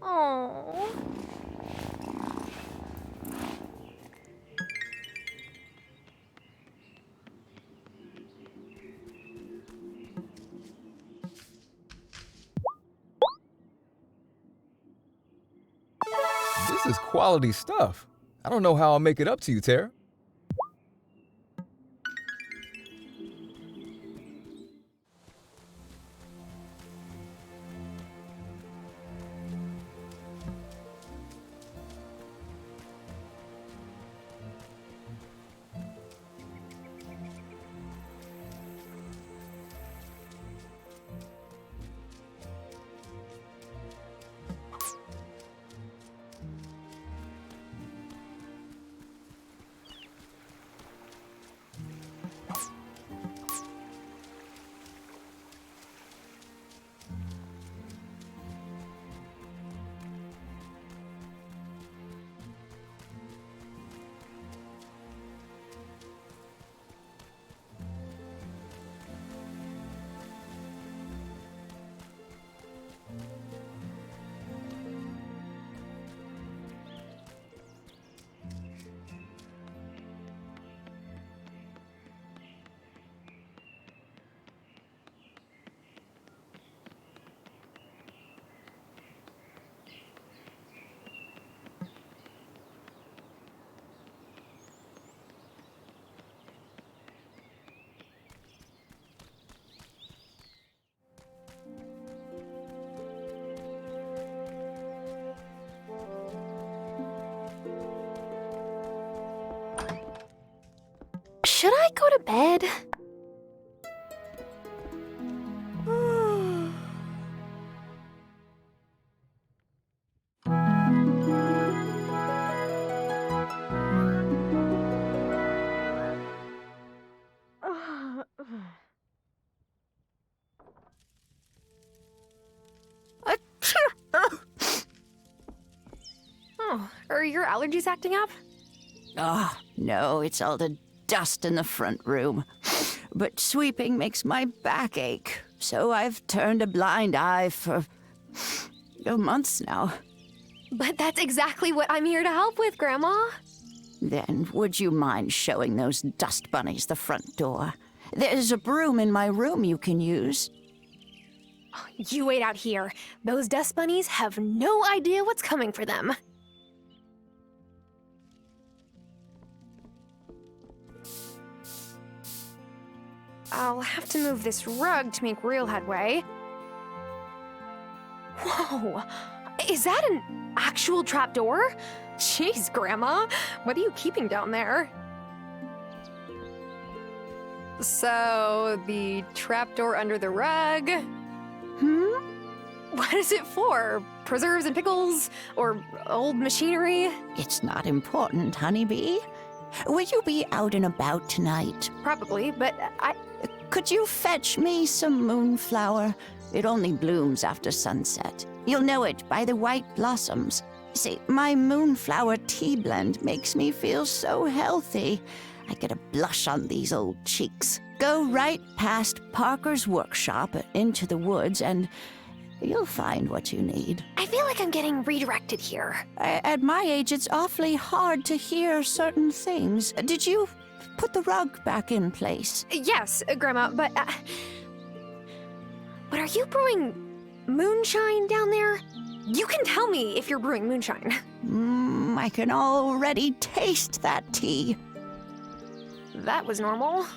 Oh. This is quality stuff. I don't know how I'll make it up to you, Tara. Should I go to bed? Oh, are your allergies acting up? Oh, no, it's all the dust in the front room. But sweeping makes my back ache, so I've turned a blind eye for months now. But that's exactly what I'm here to help with, Grandma. Then would you mind showing those dust bunnies the front door? There's a broom in my room you can use. You wait out here. Those dust bunnies have no idea what's coming for them. I'll have to move this rug to make real headway. Whoa! Is that an actual trapdoor? Jeez, Grandma, what are you keeping down there? So, the trapdoor under the rug? What is it for? Preserves and pickles? Or old machinery? It's not important, honeybee. Will you be out and about tonight? Probably, but Could you fetch me some moonflower? It only blooms after sunset. You'll know it by the white blossoms. See, my moonflower tea blend makes me feel so healthy. I get a blush on these old cheeks. Go right past Parker's workshop into the woods and you'll find what you need. I feel like I'm getting redirected here. At my age, it's awfully hard to hear certain things. Did you put the rug back in place? Yes, Grandma, but are you brewing moonshine down there? You can tell me if you're brewing moonshine. I can already taste that tea. That was normal.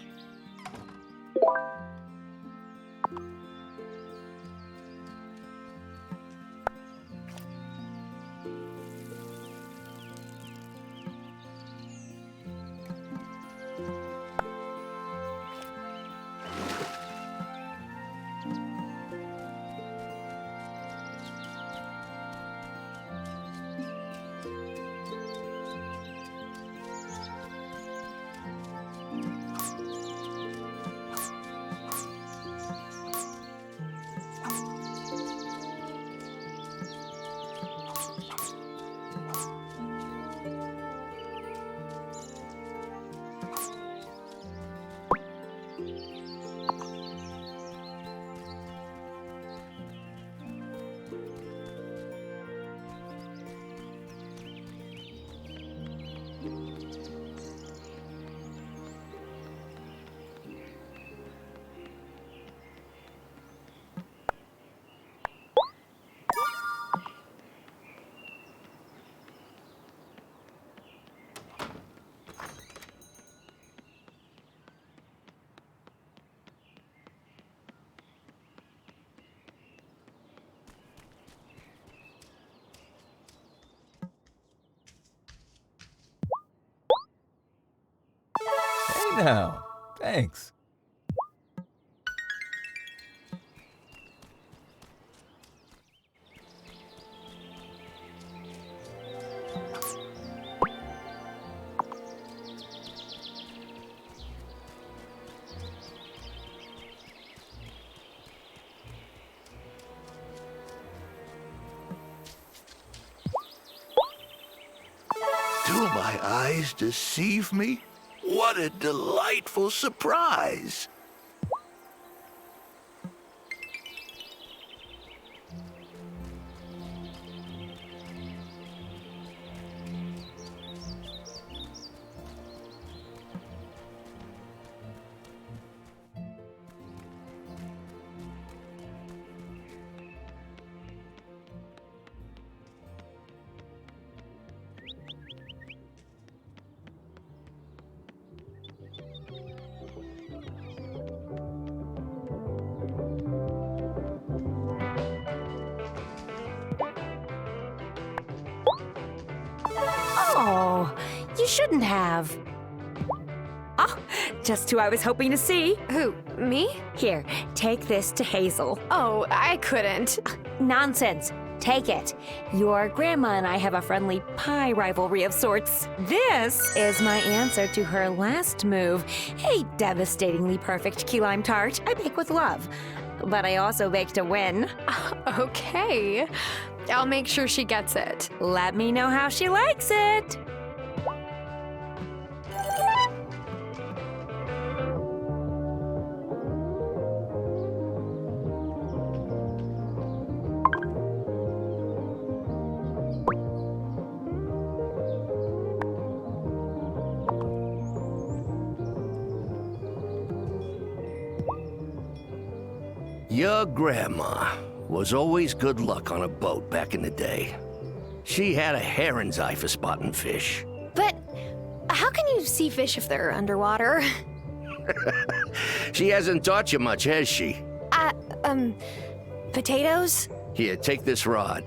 now. Thanks. Do my eyes deceive me? What a delightful surprise! Oh, you shouldn't have. Oh, just who I was hoping to see. Who, me? Here, take this to Hazel. Oh, I couldn't. Nonsense. Take it. Your grandma and I have a friendly pie rivalry of sorts. This is my answer to her last move, a devastatingly perfect key lime tart I bake with love. But I also bake to win. Okay. I'll make sure she gets it. Let me know how she likes it. Your grandma was always good luck on a boat back in the day. She had a heron's eye for spotting fish. But how can you see fish if they're underwater? She hasn't taught you much, has she? Potatoes? Here, take this rod.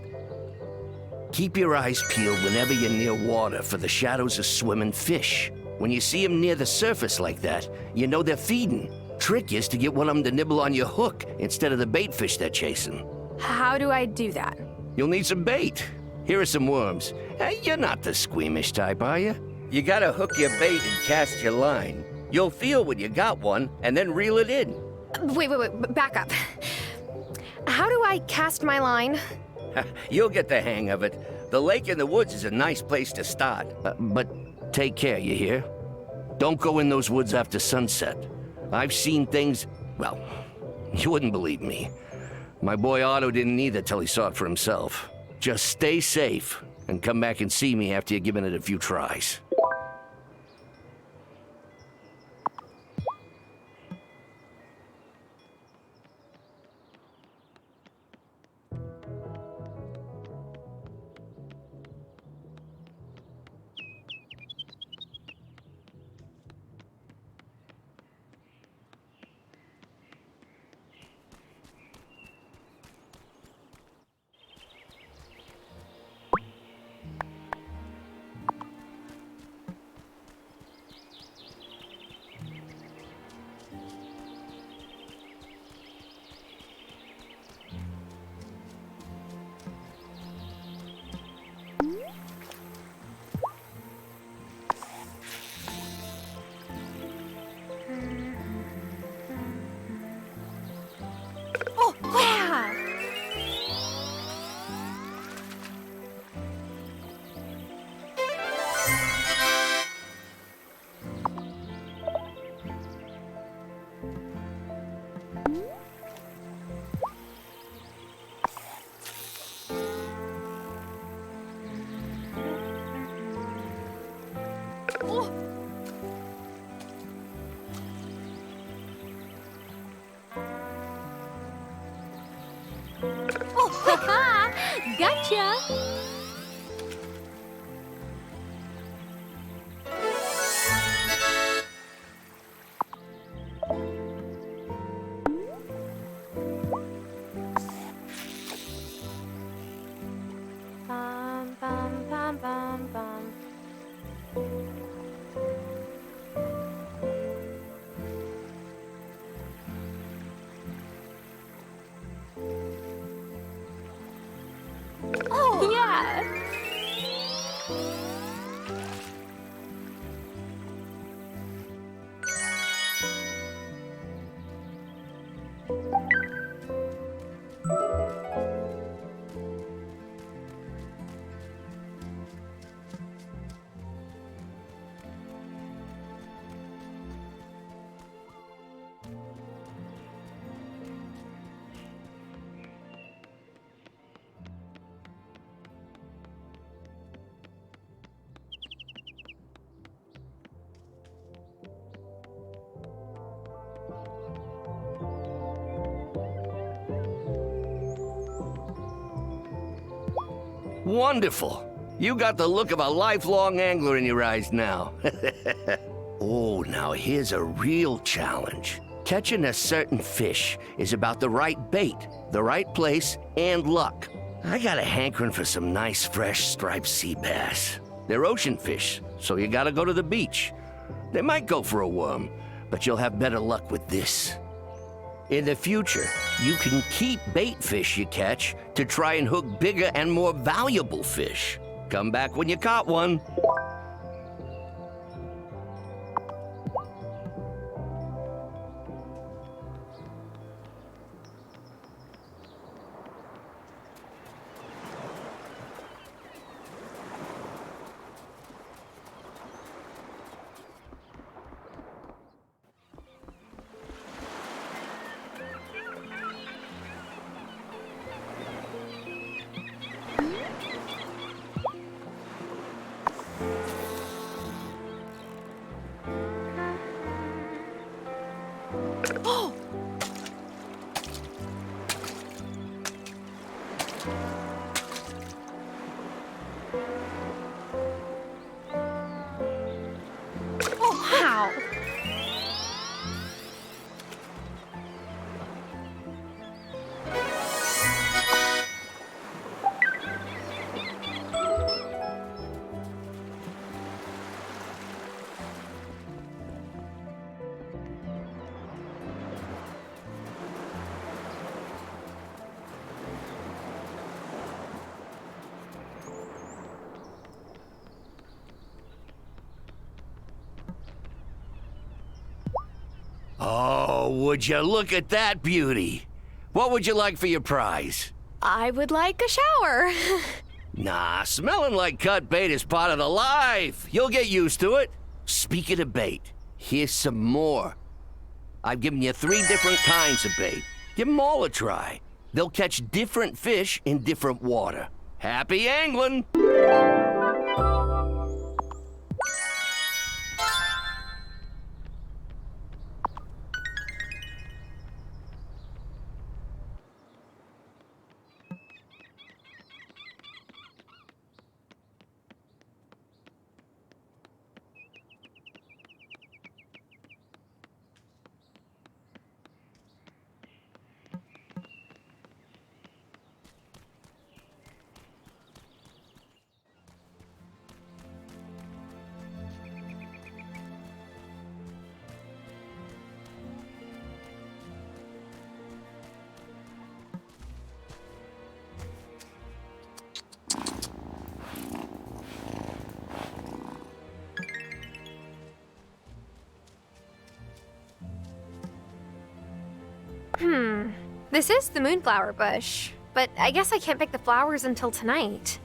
Keep your eyes peeled whenever you're near water for the shadows of swimming fish. When you see them near the surface like that, you know they're feeding. Trick is to get one of them to nibble on your hook instead of the bait fish they're chasing. How do I do that? You'll need some bait. Here are some worms. You're not the squeamish type, are you? You gotta hook your bait and cast your line. You'll feel when you got one, and then reel it in. Wait, back up. How do I cast my line? You'll get the hang of it. The lake in the woods is a nice place to start. But take care, you hear? Don't go in those woods after sunset. I've seen things, well, you wouldn't believe me. My boy Otto didn't either till he saw it for himself. Just stay safe and come back and see me after you've given it a few tries. Oh, yeah! Oh. Oh, haha! Gotcha! Bum, bum, bum, bum, bum. Wonderful. You got the look of a lifelong angler in your eyes now. Oh, now here's a real challenge. Catching a certain fish is about the right bait, the right place, and luck. I got a hankering for some nice, fresh, striped sea bass. They're ocean fish, so you gotta go to the beach. They might go for a worm, but you'll have better luck with this. In the future, you can keep bait fish you catch to try and hook bigger and more valuable fish. Come back when you caught one. How? Oh, would you look at that beauty? What would you like for your prize? I would like a shower. Nah, smelling like cut bait is part of the life. You'll get used to it. Speaking of bait, here's some more. I've given you 3 different kinds of bait. Give them all a try. They'll catch different fish in different water. Happy angling! This is the moonflower bush, but I guess I can't pick the flowers until tonight.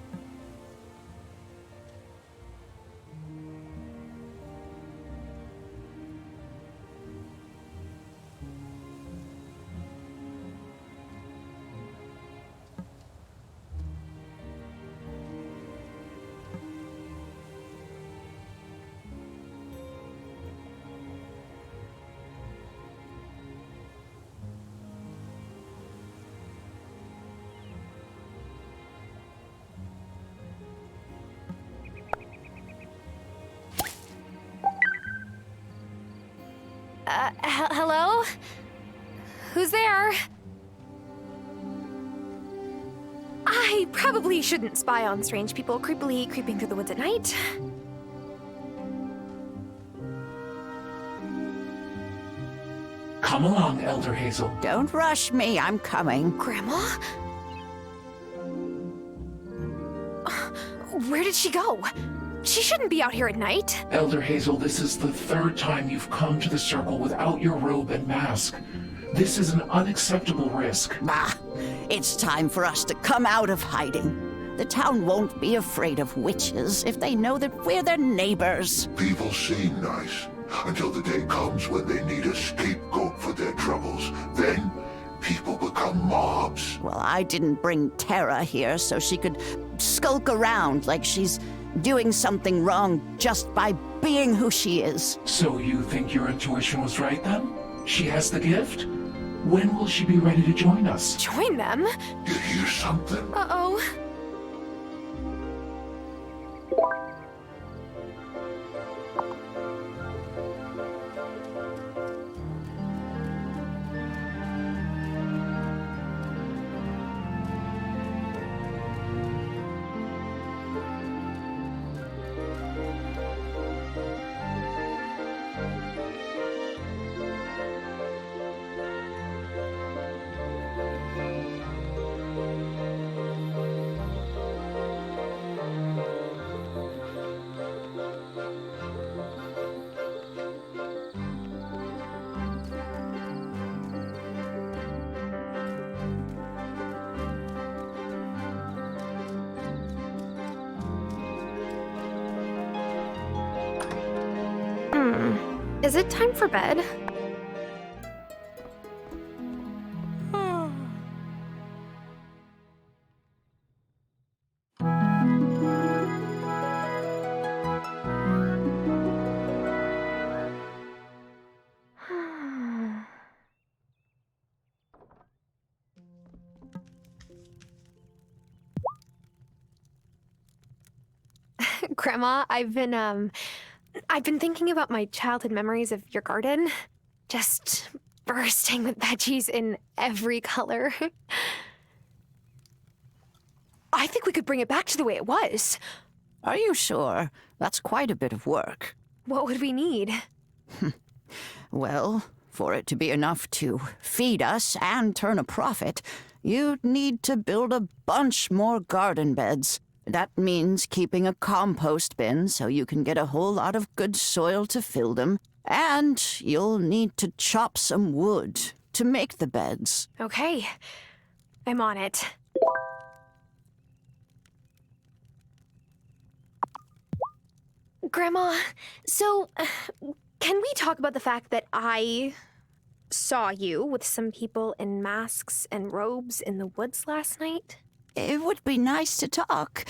Hello? Who's there? I probably shouldn't spy on strange people creepily creeping through the woods at night. Come along, Elder Hazel. Don't rush me, I'm coming. Grandma? Where did she go? She shouldn't be out here at night. Elder Hazel, this is the 3rd time you've come to the circle without your robe and mask. This is an unacceptable risk. Bah! It's time for us to come out of hiding. The town won't be afraid of witches if they know that we're their neighbors. People seem nice until the day comes when they need a scapegoat for their troubles. Then people become mobs. Well, I didn't bring Tara here so she could skulk around like she's doing something wrong just by being who she is. So you think your intuition was right then? She has the gift? When will she be ready to join us? Join them? You hear something? Uh-oh. Is it time for bed? Grandma, I've been thinking about my childhood memories of your garden. Just bursting with veggies in every color. I think we could bring it back to the way it was. Are you sure? That's quite a bit of work. What would we need? Well, for it to be enough to feed us and turn a profit, you'd need to build a bunch more garden beds. That means keeping a compost bin so you can get a whole lot of good soil to fill them. And you'll need to chop some wood to make the beds. Okay, I'm on it. Grandma, so can we talk about the fact that I saw you with some people in masks and robes in the woods last night? It would be nice to talk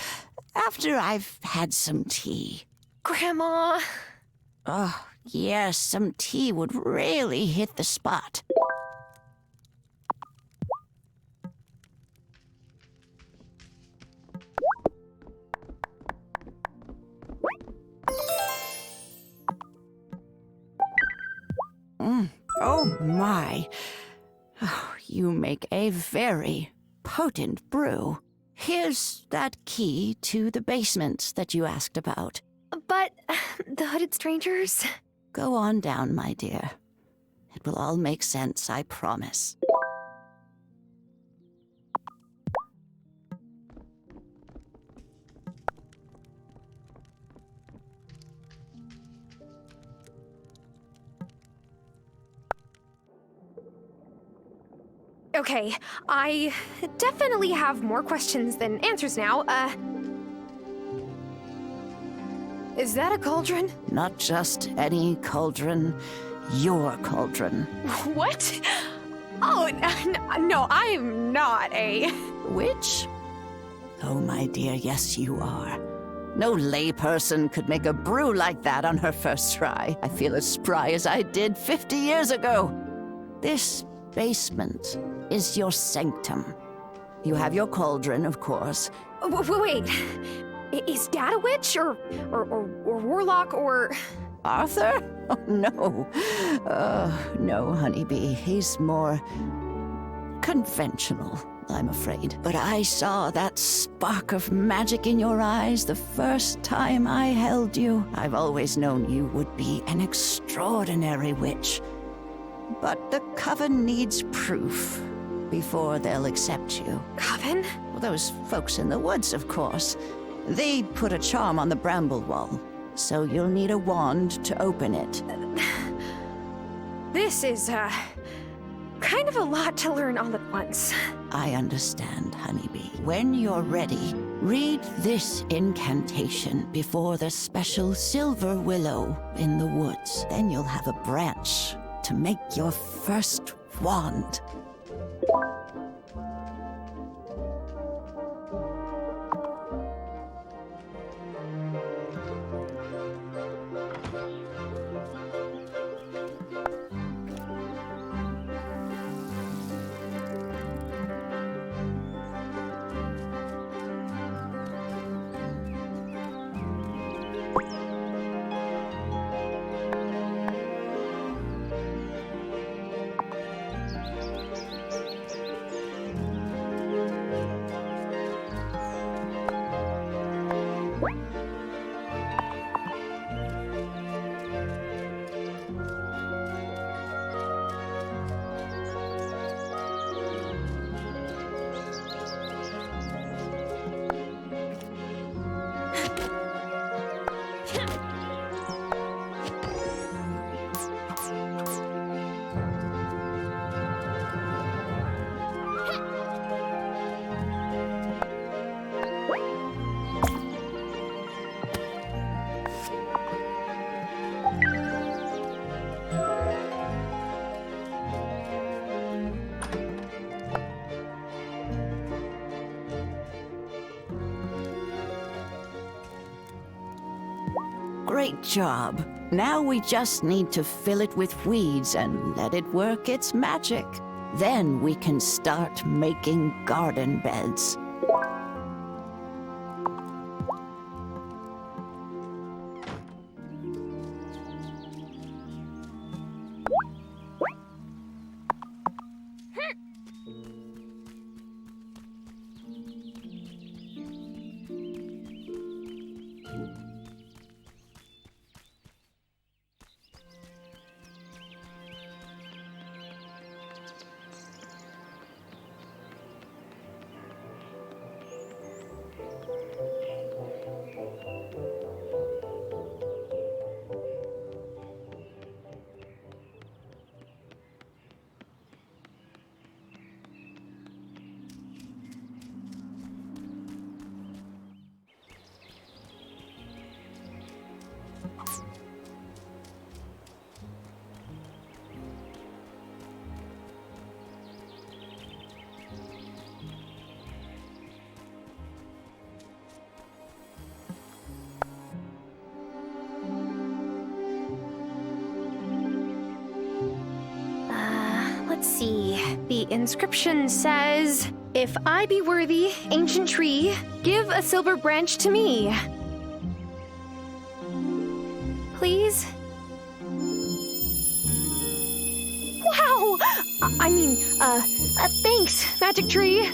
after I've had some tea. Grandma... Oh, yes, some tea would really hit the spot. Oh, my. Oh, you make a very potent brew. Here's that key to the basement that you asked about. But the hooded strangers? Go on down, my dear. It will all make sense, I promise. Okay, I definitely have more questions than answers now. Is that a cauldron? Not just any cauldron, your cauldron. What? Oh, no, I am not a... Witch? Oh, my dear, yes, you are. No layperson could make a brew like that on her first try. I feel as spry as I did 50 years ago. This basement is your sanctum. You have your cauldron, of course. Wait, is Dad a witch, or warlock, or... Arthur? Oh, no. No, honeybee. He's more conventional, I'm afraid. But I saw that spark of magic in your eyes the first time I held you. I've always known you would be an extraordinary witch. But the Coven needs proof before they'll accept you. Coven? Well, those folks in the woods, of course. They put a charm on the bramble wall, so you'll need a wand to open it. This is, kind of a lot to learn all at once. I understand, honeybee. When you're ready, read this incantation before the special silver willow in the woods. Then you'll have a branch to make your first wand. Great job. Now we just need to fill it with weeds and let it work its magic. Then we can start making garden beds. Let's see. The inscription says, "If I be worthy, ancient tree, give a silver branch to me." Please? Wow! Thanks, magic tree.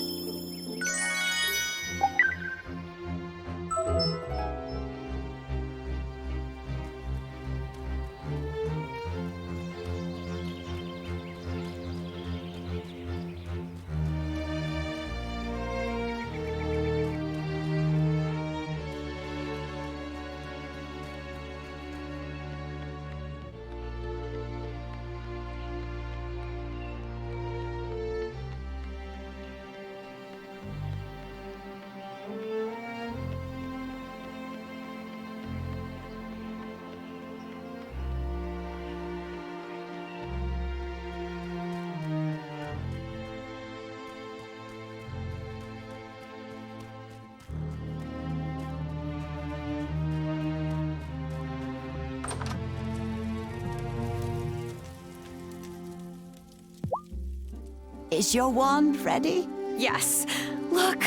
Is your wand ready? Yes. Look.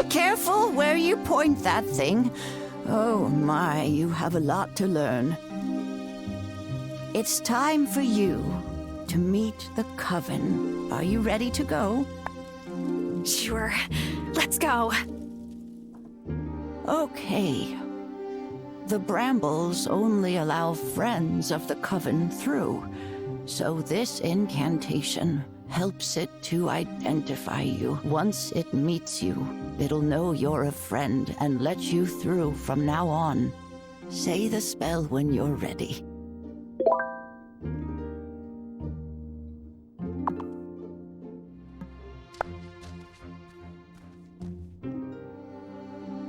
Careful where you point that thing. Oh my, you have a lot to learn. It's time for you to meet the Coven. Are you ready to go? Sure. Let's go. Okay. The brambles only allow friends of the Coven through, so this incantation helps it to identify you. Once it meets you, it'll know you're a friend and let you through from now on. Say the spell when you're ready.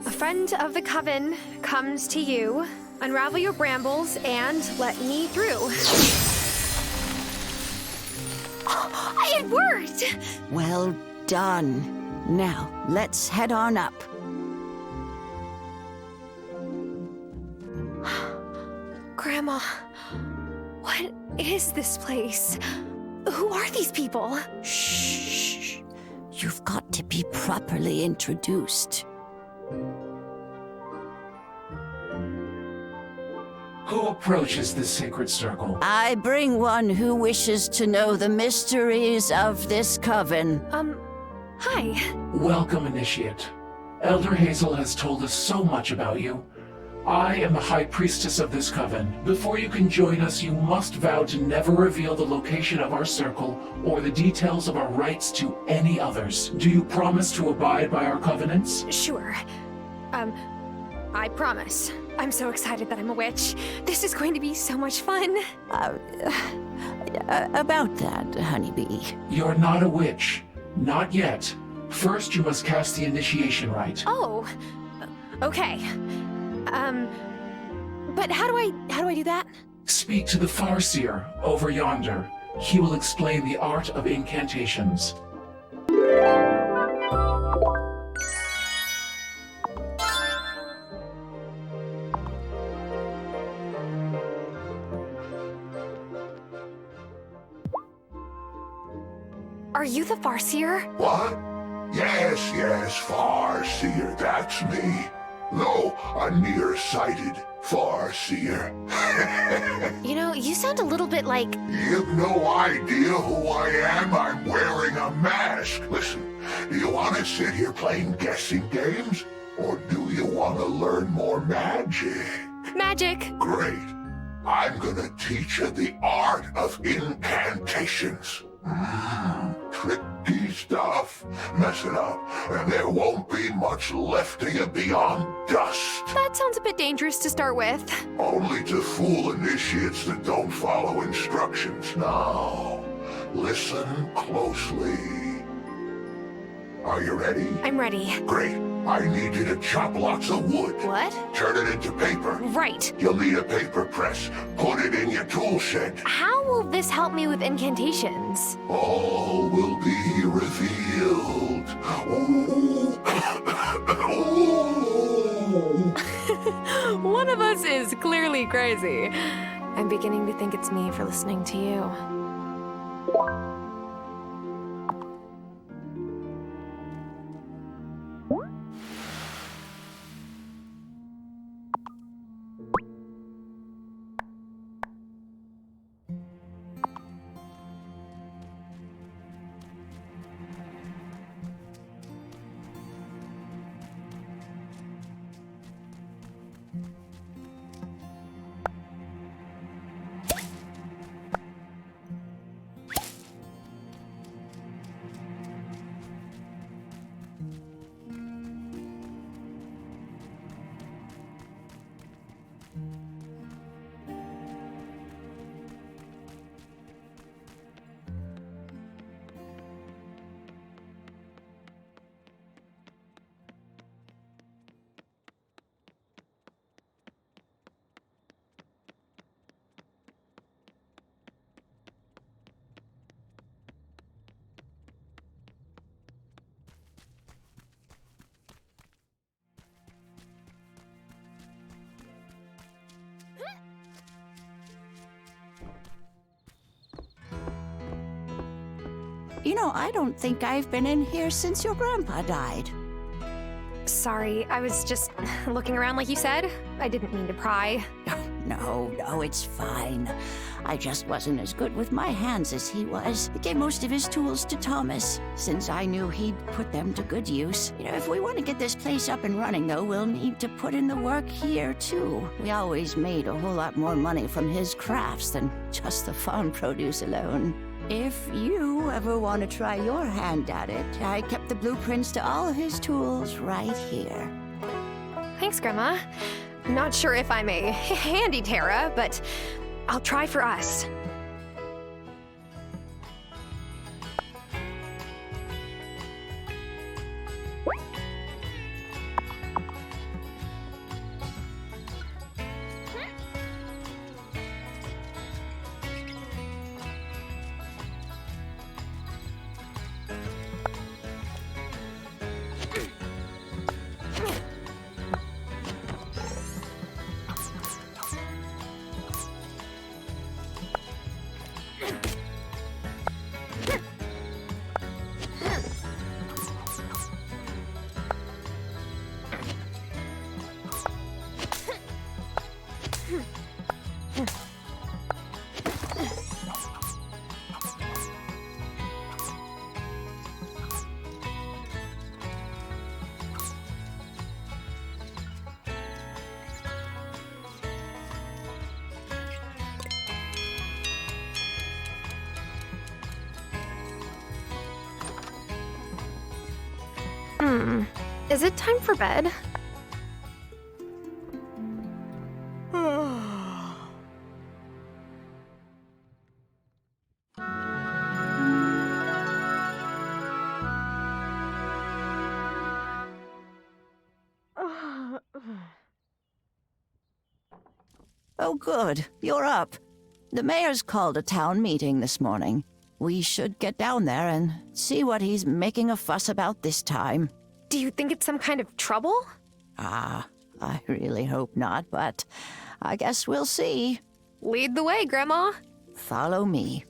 A friend of the Coven comes to you. Unravel your brambles and let me through. It worked! Well done. Now, let's head on up. Grandma, what is this place? Who are these people? Shh. You've got to be properly introduced. Who approaches this sacred circle? I bring one who wishes to know the mysteries of this coven. Hi. Welcome, Initiate. Elder Hazel has told us so much about you. I am the High Priestess of this coven. Before you can join us, you must vow to never reveal the location of our circle or the details of our rites to any others. Do you promise to abide by our covenants? Sure. I promise. I'm so excited that I'm a witch. This is going to be so much fun. About that, honeybee. You're not a witch. Not yet. First, you must cast the initiation rite. Oh. Okay. But how do I do that? Speak to the Farseer over yonder. He will explain the art of incantations. Are you the Farseer? What? Yes, Farseer, that's me. No, a nearsighted Farseer. You know, you sound a little bit like... You've no idea who I am. I'm wearing a mask. Listen, do you want to sit here playing guessing games? Or do you want to learn more magic? Magic. Great. I'm gonna teach you the art of incantations. Tricky stuff. Mess it up, and there won't be much left of you beyond dust. That sounds a bit dangerous to start with. Only to fool initiates that don't follow instructions. Now, listen closely. Are you ready? I'm ready. Great. I need you to chop lots of wood. What? Turn it into paper. Right. You'll need a paper press. Put it in your tool shed. How will this help me with incantations? All will be revealed. Ooh. Ooh. One of us is clearly crazy. I'm beginning to think it's me for listening to you. You know, I don't think I've been in here since your grandpa died. Sorry, I was just looking around like you said. I didn't mean to pry. No, it's fine. I just wasn't as good with my hands as he was. He gave most of his tools to Thomas, since I knew he'd put them to good use. You know, if we want to get this place up and running, though, we'll need to put in the work here, too. We always made a whole lot more money from his crafts than just the farm produce alone. If you ever want to try your hand at it, I kept the blueprints to all his tools right here. Thanks, Grandma. I'm not sure if I'm a handy Terra, but I'll try for us. Is it time for bed? Oh, good. You're up. The mayor's called a town meeting this morning. We should get down there and see what he's making a fuss about this time. Do you think it's some kind of trouble? I really hope not, but I guess we'll see. Lead the way, Grandma. Follow me.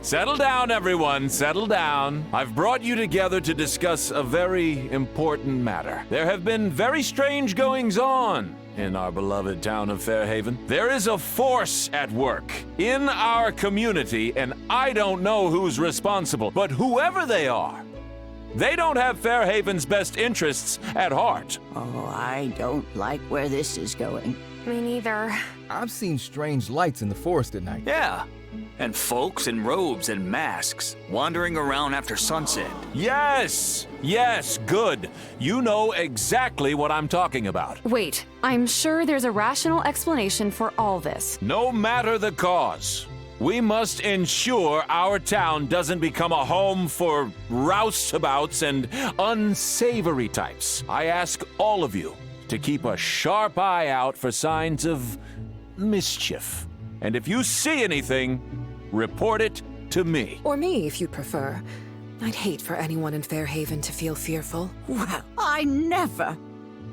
Settle down, everyone. Settle down. I've brought you together to discuss a very important matter. There have been very strange goings-on in our beloved town of Fairhaven. There is a force at work in our community, and I don't know who's responsible, but whoever they are, they don't have Fairhaven's best interests at heart. Oh, I don't like where this is going. Me neither. I've seen strange lights in the forest at night. Yeah, and folks in robes and masks wandering around after sunset. Yes, good. You know exactly what I'm talking about. Wait, I'm sure there's a rational explanation for all this. No matter the cause, we must ensure our town doesn't become a home for roustabouts and unsavory types. I ask all of you to keep a sharp eye out for signs of mischief. And if you see anything, report it to me. Or me, if you'd prefer. I'd hate for anyone in Fairhaven to feel fearful. Well, I never.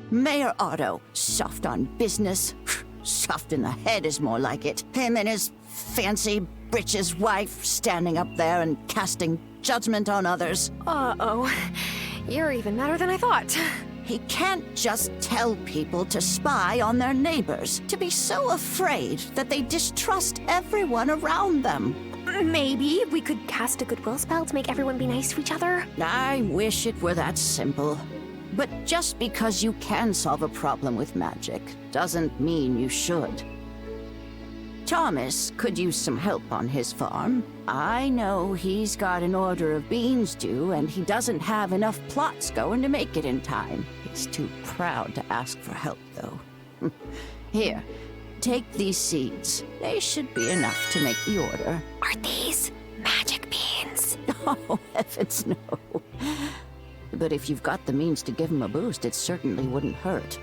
Mayor Otto, soft on business. Soft in the head is more like it. Him and his fancy britches wife standing up there and casting judgment on others. Uh-oh. You're even madder than I thought. He can't just tell people to spy on their neighbors, to be so afraid that they distrust everyone around them. Maybe we could cast a goodwill spell to make everyone be nice to each other. I wish it were that simple. But just because you can solve a problem with magic doesn't mean you should. Thomas could use some help on his farm. I know he's got an order of beans due, and he doesn't have enough plots going to make it in time. He's too proud to ask for help, though. Here, take these seeds. They should be enough to make the order. Are these magic beans? Oh, heavens no. But if you've got the means to give him a boost, it certainly wouldn't hurt.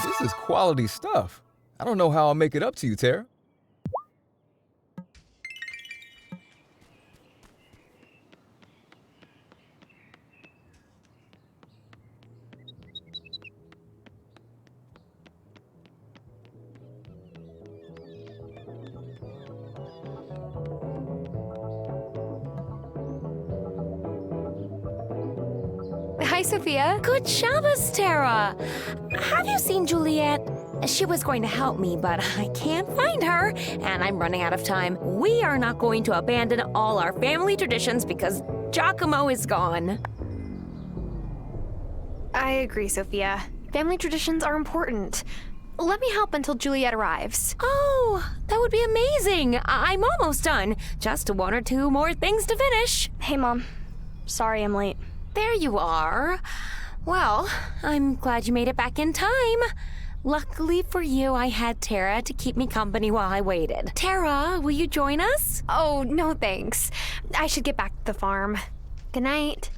This is quality stuff. I don't know how I'll make it up to you, Tara. Hi, Sophia. Good Shabbos, Tara. Have you seen Juliet? She was going to help me, but I can't find her, and I'm running out of time. We are not going to abandon all our family traditions because Giacomo is gone. I agree, Sophia. Family traditions are important. Let me help until Juliet arrives. Oh, that would be amazing. I'm almost done. Just one or two more things to finish. Hey, Mom. Sorry I'm late. There you are. Well, I'm glad you made it back in time. Luckily for you, I had Tara to keep me company while I waited. Tara, will you join us? Oh, no thanks. I should get back to the farm. Good night.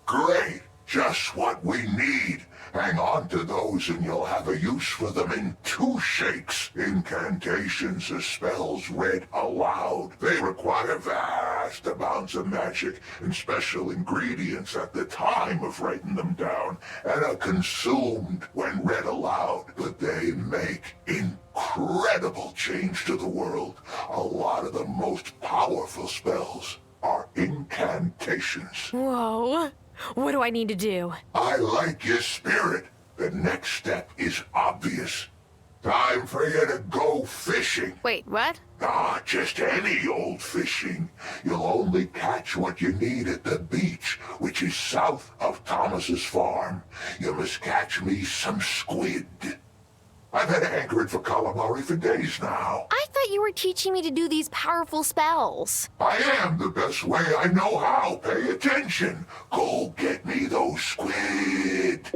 Great! Just what we need. Hang on to those and you'll have a use for them in 2 shakes. Incantations are spells read aloud. They require vast amounts of magic and special ingredients at the time of writing them down, and are consumed when read aloud. But they make incredible change to the world. A lot of the most powerful spells are incantations. Whoa. What do I need to do? I like your spirit. The next step is obvious. Time for you to go fishing. Wait, what? Ah, just any old fishing. You'll only catch what you need at the beach, which is south of Thomas's farm. You must catch me some squid. I've had hankering for calamari for days now. I thought you were teaching me to do these powerful spells. I am the best way I know how. Pay attention. Go get me those squid.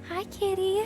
Hi, kitty.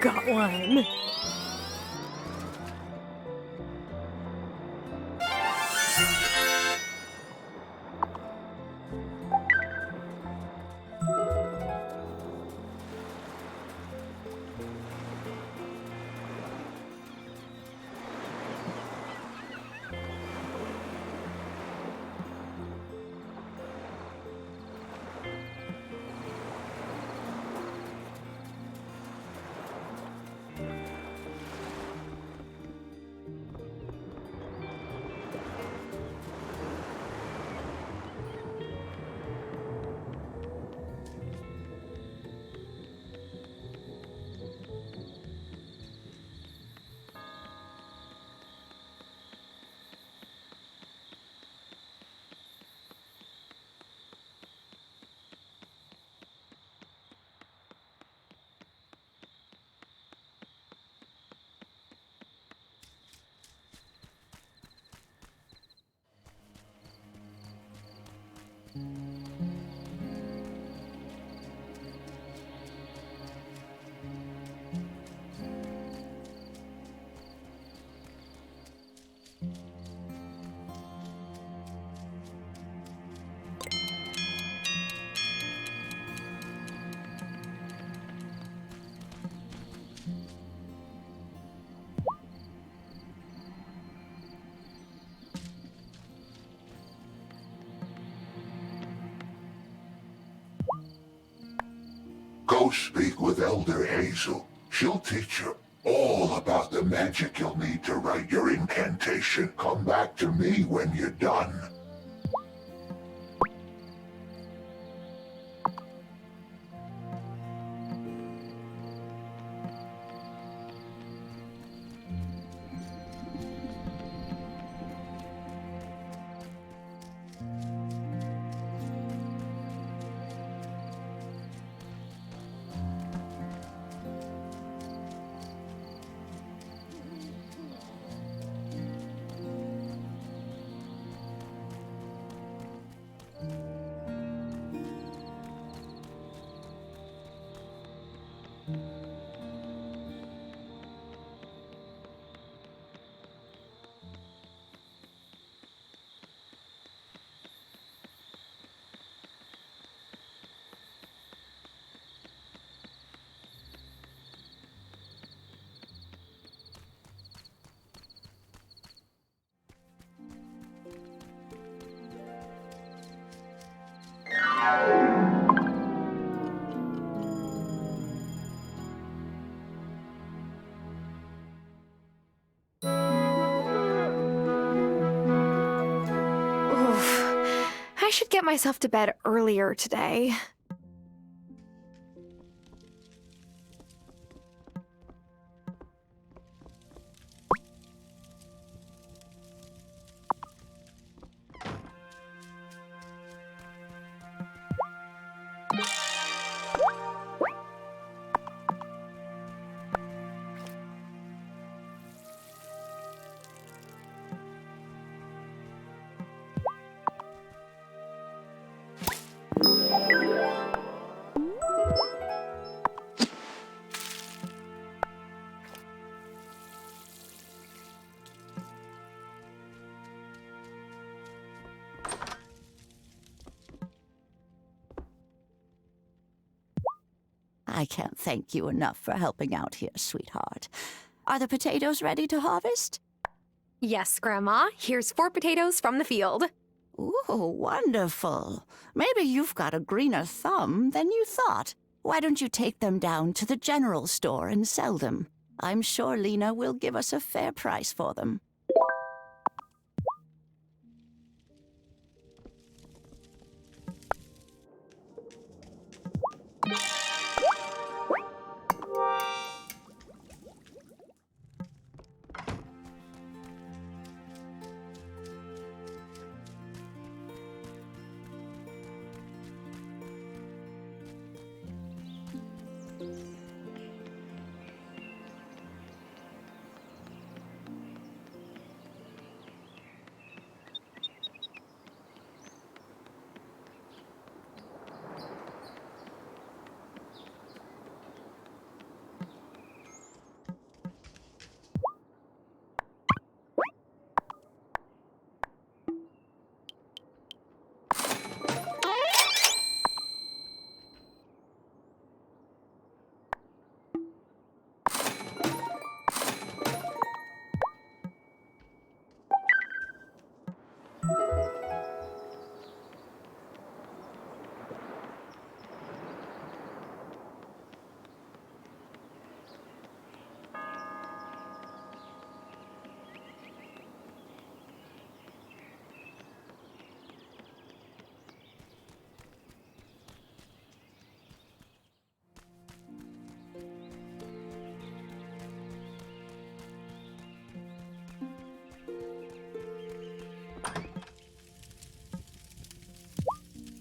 Got one. Go speak with Elder Hazel. She'll teach you all about the magic you'll need to write your incantation. Come back to me when you're done. should get myself to bed earlier today. I can't thank you enough for helping out here, sweetheart. Are the potatoes ready to harvest? Yes, Grandma. Here's 4 potatoes from the field. Ooh, wonderful. Maybe you've got a greener thumb than you thought. Why don't you take them down to the general store and sell them? I'm sure Lena will give us a fair price for them.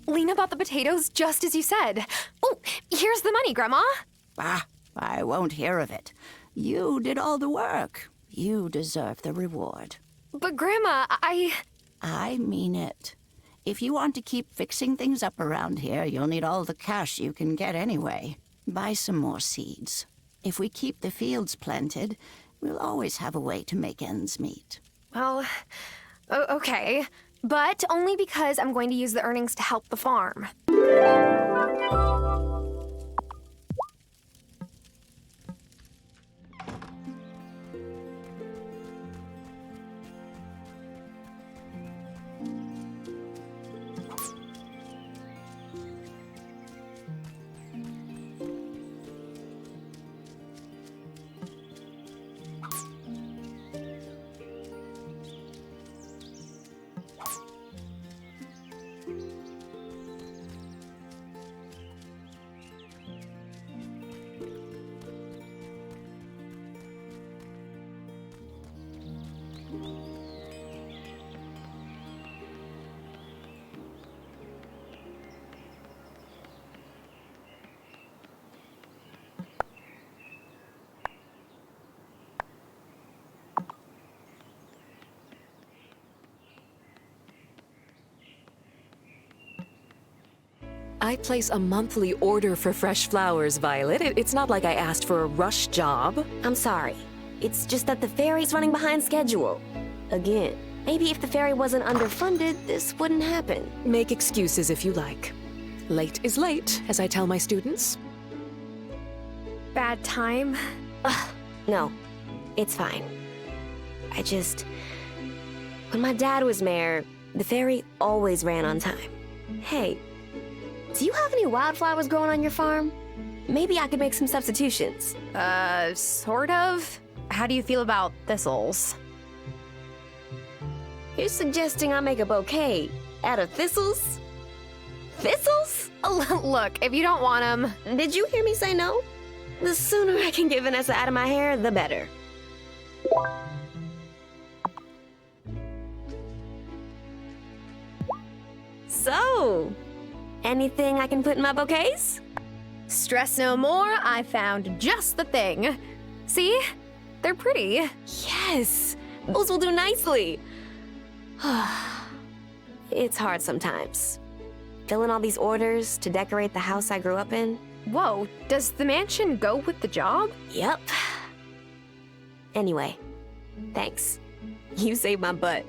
Lena bought the potatoes just as you said. Oh, here's the money, Grandma. Ah, I won't hear of it. You did all the work. You deserve the reward. But Grandma, I mean it. If you want to keep fixing things up around here, you'll need all the cash you can get anyway. Buy some more seeds. If we keep the fields planted, we'll always have a way to make ends meet. Well, okay. But only because I'm going to use the earnings to help the farm. I place a monthly order for fresh flowers, Violet. It's not like I asked for a rush job. I'm sorry. It's just that the ferry's running behind schedule. Again. Maybe if the ferry wasn't underfunded, this wouldn't happen. Make excuses if you like. Late is late, as I tell my students. Bad time? No, it's fine. When my dad was mayor, the ferry always ran on time. Hey, do you have any wildflowers growing on your farm? Maybe I could make some substitutions. Sort of. How do you feel about thistles? You're suggesting I make a bouquet out of thistles? thistles? Look, if you don't want them... Did you hear me say no? The sooner I can get Vanessa out of my hair, the better. So, anything I can put in my bouquets? Stress no more, I found just the thing. See? They're pretty. Yes, those will do nicely. It's hard sometimes. Filling all these orders to decorate the house I grew up in. Whoa, does the mansion go with the job? Yep. Anyway, thanks. You saved my butt.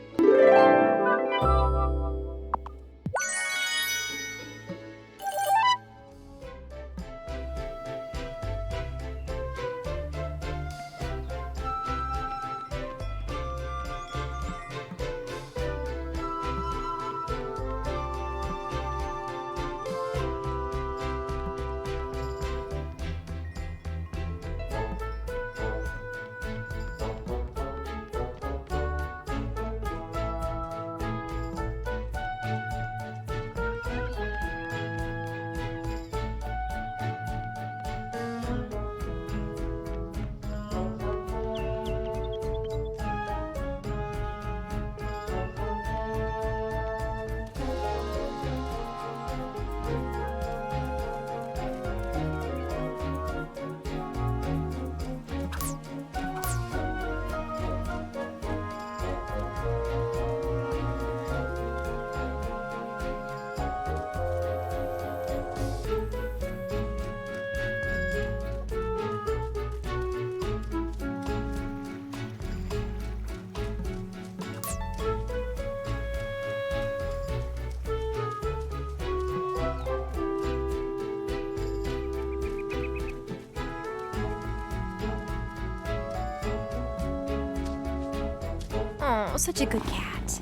Oh, such a good cat.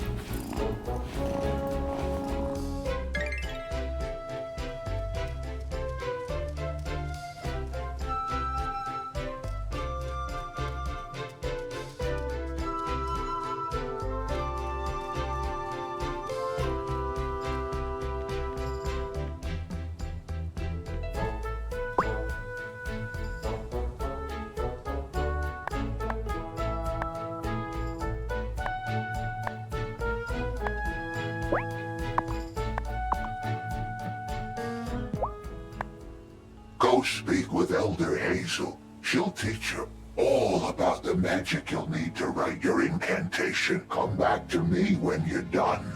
Go speak with Elder Hazel. She'll teach you all about the magic you'll need to write your incantation. Come back to me when you're done.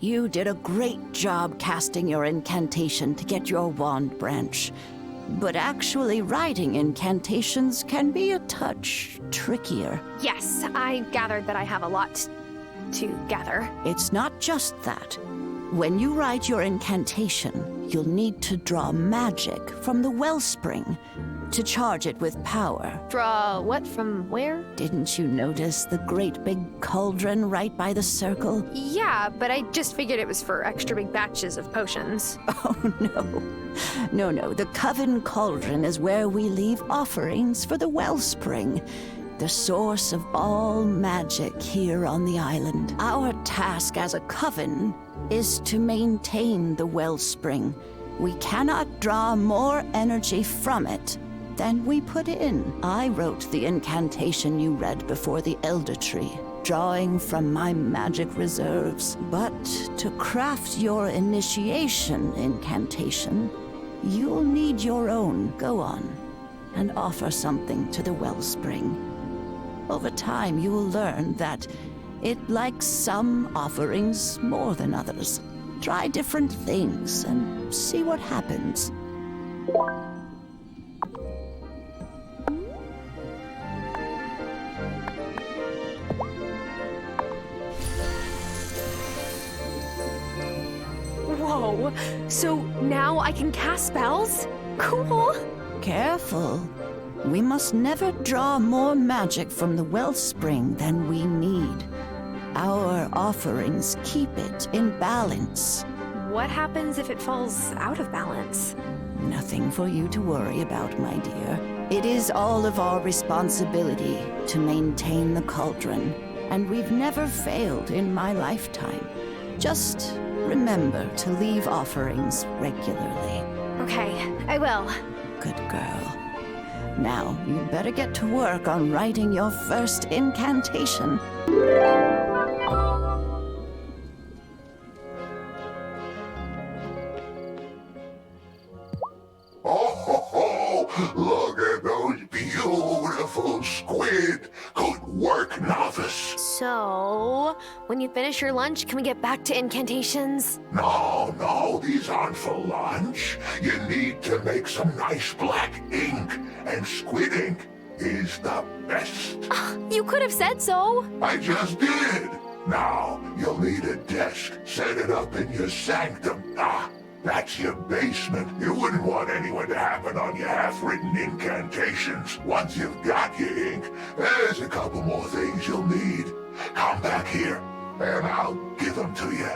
You did a great job casting your incantation to get your wand branch. But actually writing incantations can be a touch trickier. Yes, I gathered that I have a lot to gather. It's not just that. When you write your incantation, you'll need to draw magic from the wellspring to charge it with power. Draw what from where? Didn't you notice the great big cauldron right by the circle? Yeah, but I just figured it was for extra big batches of potions. Oh, no. No. The Coven Cauldron is where we leave offerings for the wellspring, the source of all magic here on the island. Our task as a coven is to maintain the wellspring. We cannot draw more energy from it then we put in. I wrote the incantation you read before the Elder Tree, drawing from my magic reserves. But to craft your initiation incantation, you'll need your own. Go on and offer something to the wellspring. Over time, you'll learn that it likes some offerings more than others. Try different things and see what happens. Whoa, so now I can cast spells? Cool. Careful. We must never draw more magic from the wellspring than we need. Our offerings keep it in balance. What happens if it falls out of balance? Nothing for you to worry about, my dear. It is all of our responsibility to maintain the cauldron, and we've never failed in my lifetime. Just remember to leave offerings regularly. Okay, I will. Good girl. Now, you'd better get to work on writing your first incantation. Oh, look at those beautiful squid. Good work, novice. So, when you finish your lunch, can we get back to incantations? No, these aren't for lunch. You need to make some nice black ink, and squid ink is the best. You could have said so. I just did. Now, you'll need a desk. Set it up in your sanctum. That's your basement. You wouldn't want anyone to happen on your half-written incantations. Once you've got your ink, there's a couple more things you'll need. Come back here, and I'll give them to you.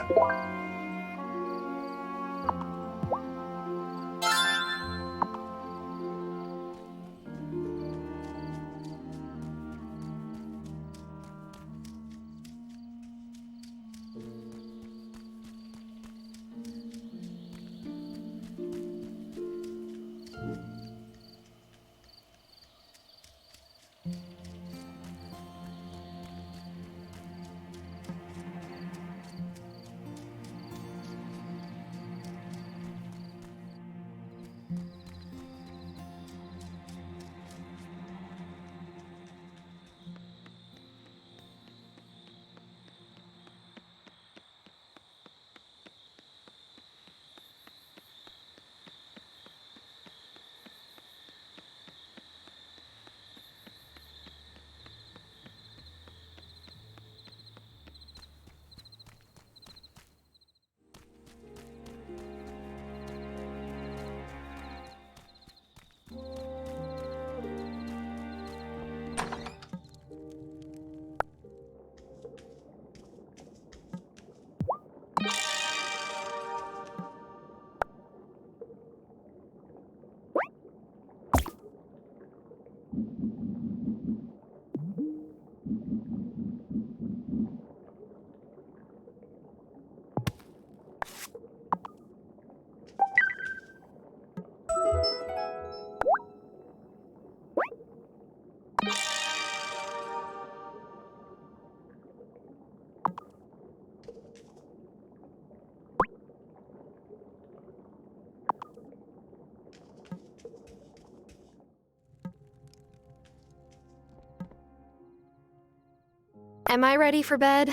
Am I ready for bed?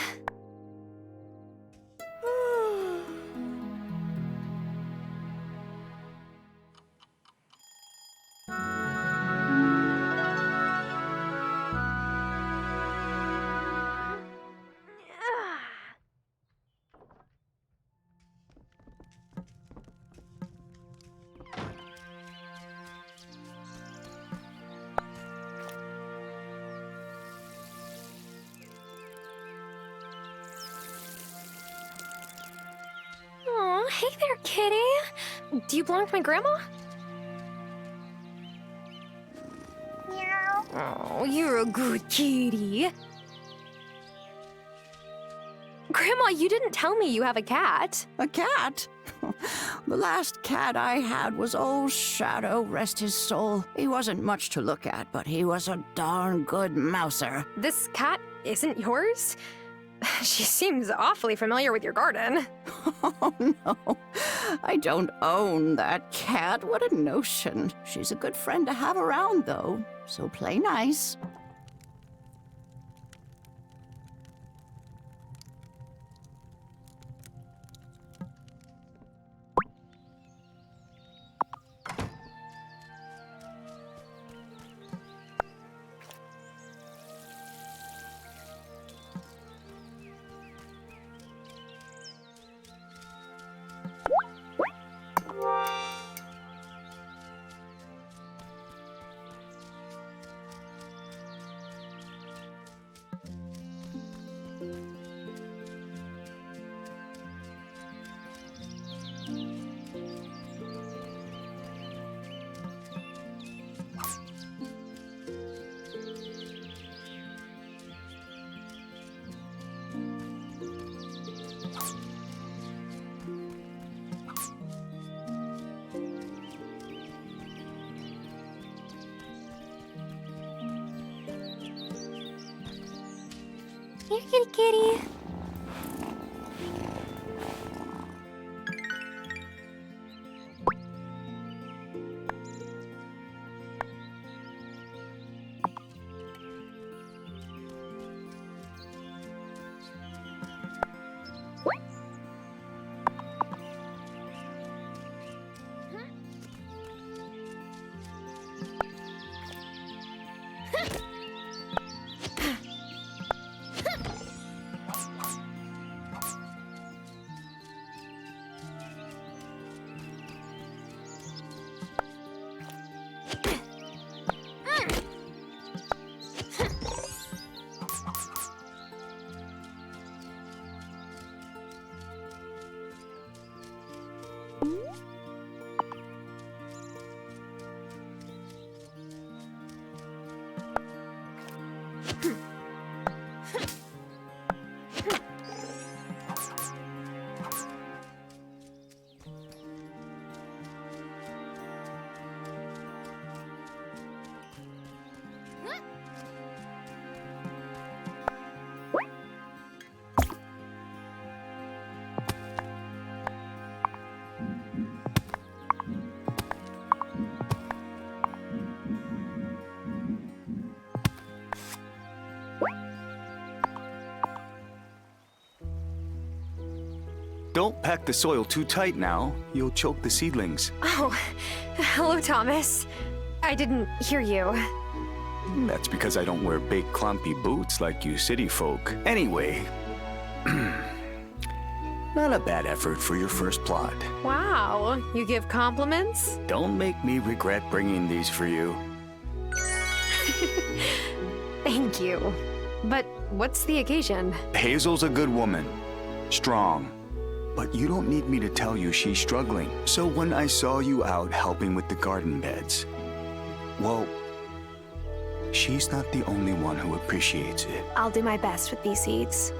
Hey there, kitty. Do you belong to my grandma? Meow. Oh, you're a good kitty. Grandma, you didn't tell me you have a cat. A cat? The last cat I had was old Shadow, rest his soul. He wasn't much to look at, but he was a darn good mouser. This cat isn't yours? She seems awfully familiar with your garden. Oh, no. I don't own that cat. What a notion. She's a good friend to have around, though, so play nice. Here, kitty kitty. Don't pack the soil too tight now. You'll choke the seedlings. Oh, hello, Thomas. I didn't hear you. That's because I don't wear big clumpy boots like you city folk. Anyway, not a bad effort for your first plot. Wow, you give compliments? Don't make me regret bringing these for you. Thank you. But what's the occasion? Hazel's a good woman. Strong. But you don't need me to tell you she's struggling. So when I saw you out helping with the garden beds, well, she's not the only one who appreciates it. I'll do my best with these seeds.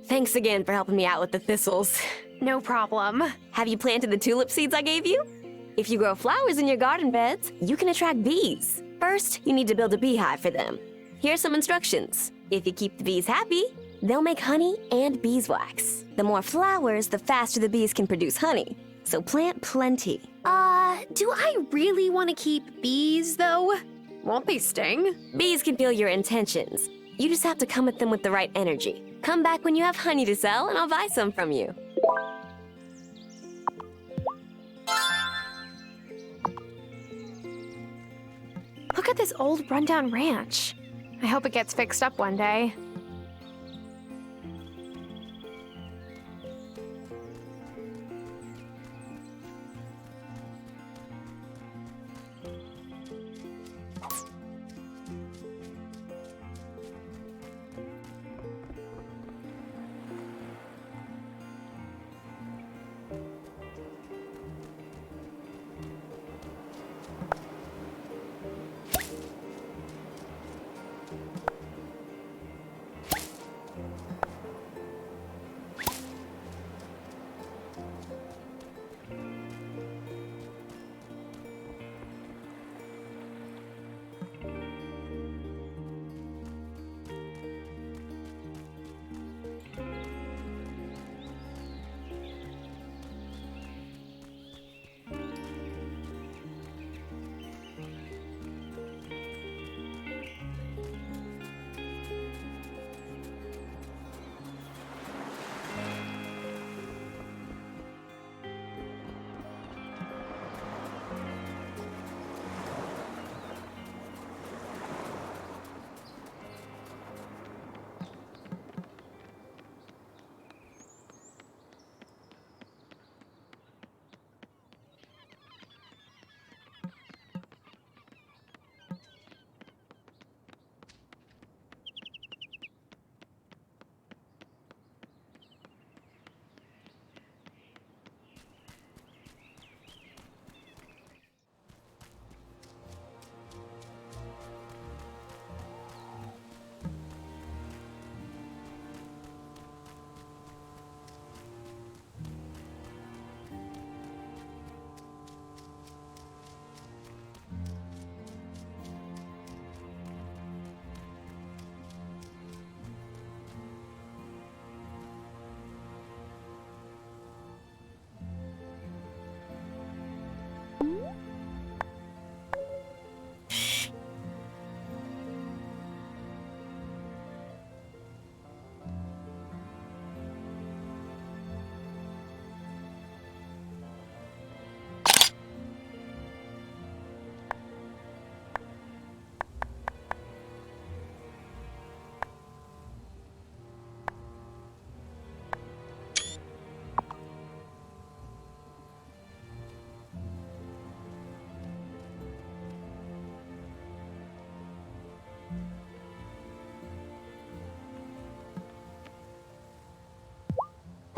Thanks again for helping me out with the thistles. No problem. Have you planted the tulip seeds I gave you? If you grow flowers in your garden beds, you can attract bees. First, you need to build a beehive for them. Here's some instructions. If you keep the bees happy, they'll make honey and beeswax. The more flowers, the faster the bees can produce honey. So plant plenty. Do I really want to keep bees, though? Won't they sting? Bees can feel your intentions. You just have to come at them with the right energy. Come back when you have honey to sell, and I'll buy some from you. Look at this old rundown ranch. I hope it gets fixed up one day.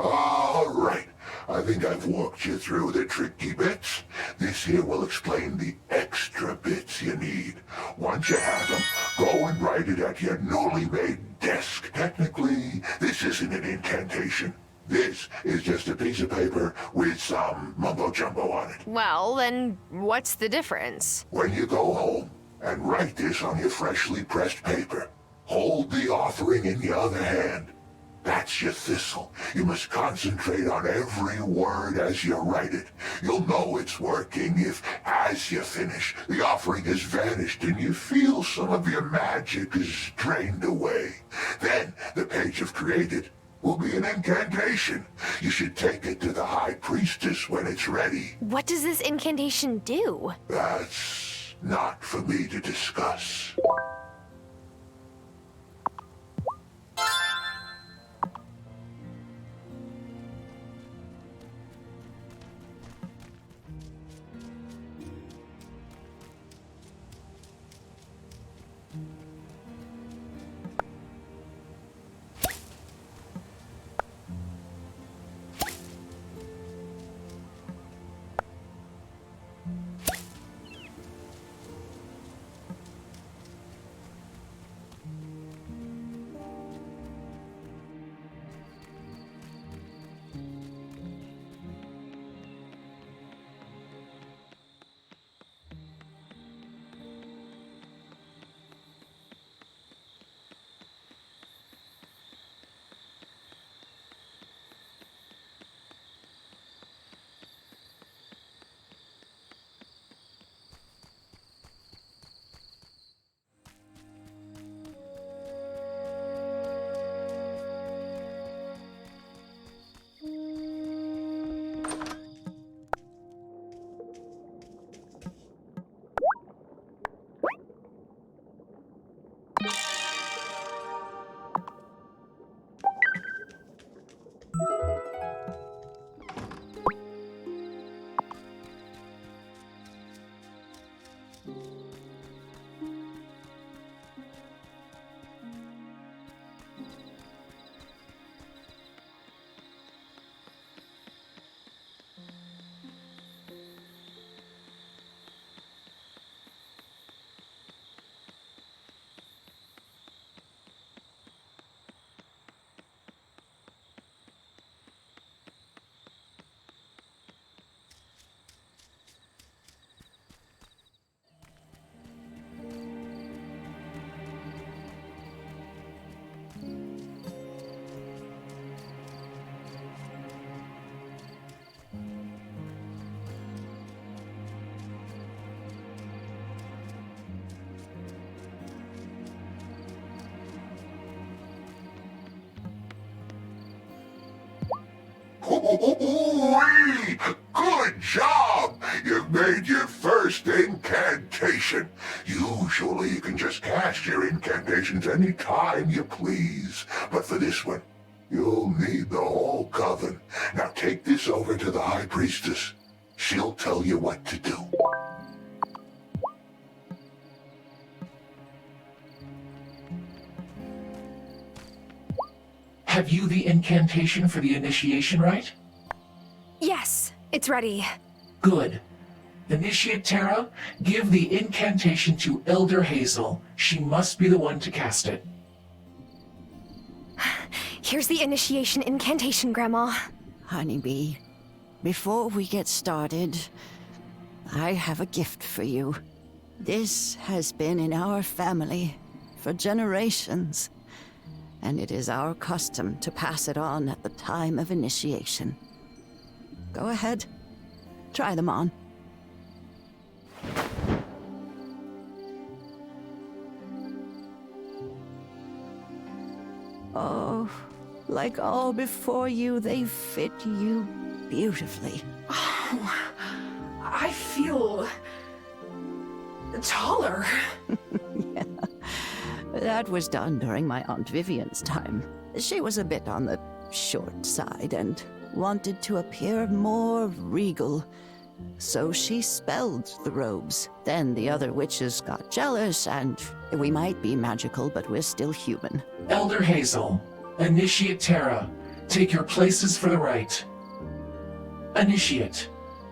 All right. I think I've walked you through the tricky bits. This here will explain the extra bits you need. Once you have them, go and write it at your newly made desk. Technically, this isn't an incantation. This is just a piece of paper with some mumbo-jumbo on it. Well, then what's the difference? When you go home and write this on your freshly pressed paper, hold the offering in your other hand. That's your thistle. You must concentrate on every word as you write it. You'll know it's working if, as you finish, the offering has vanished and you feel some of your magic is drained away. Then, the page you've created will be an incantation. You should take it to the High Priestess when it's ready. What does this incantation do? That's not for me to discuss. Ooh-wee! Good job! You've made your first incantation. Usually you can just cast your incantations any time you please. But for this one, you'll need the whole coven. Now take this over to the High Priestess. She'll tell you what to do. Have you the incantation for the initiation right? Yes, it's ready. Good. Initiate Terra, give the incantation to Elder Hazel. She must be the one to cast it. Here's the initiation incantation, Grandma. Honeybee, before we get started, I have a gift for you. This has been in our family for generations, and it is our custom to pass it on at the time of initiation. Go ahead, try them on. Oh, like all before you, they fit you beautifully. Oh, I feel taller. Yeah. That was done during my Aunt Vivian's time. She was a bit on the short side and wanted to appear more regal. So she spelled the robes. Then the other witches got jealous, and we might be magical, but we're still human. Elder Hazel, Initiate Terra, take your places for the rite. Initiate,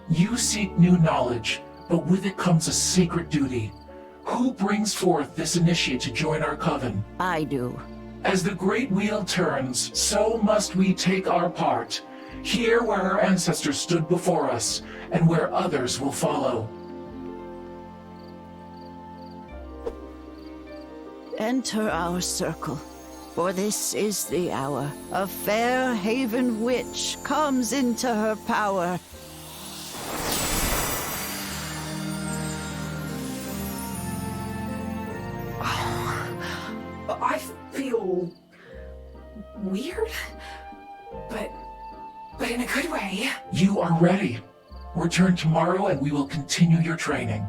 you seek new knowledge, but with it comes a sacred duty. Who brings forth this initiate to join our coven? I do. As the great wheel turns, so must we take our part. Here where our ancestors stood before us, and where others will follow. Enter our circle, for this is the hour. A fair haven witch comes into her power. I feel weird, but in a good way. You are ready. Return tomorrow and we will continue your training.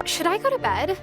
Should I go to bed?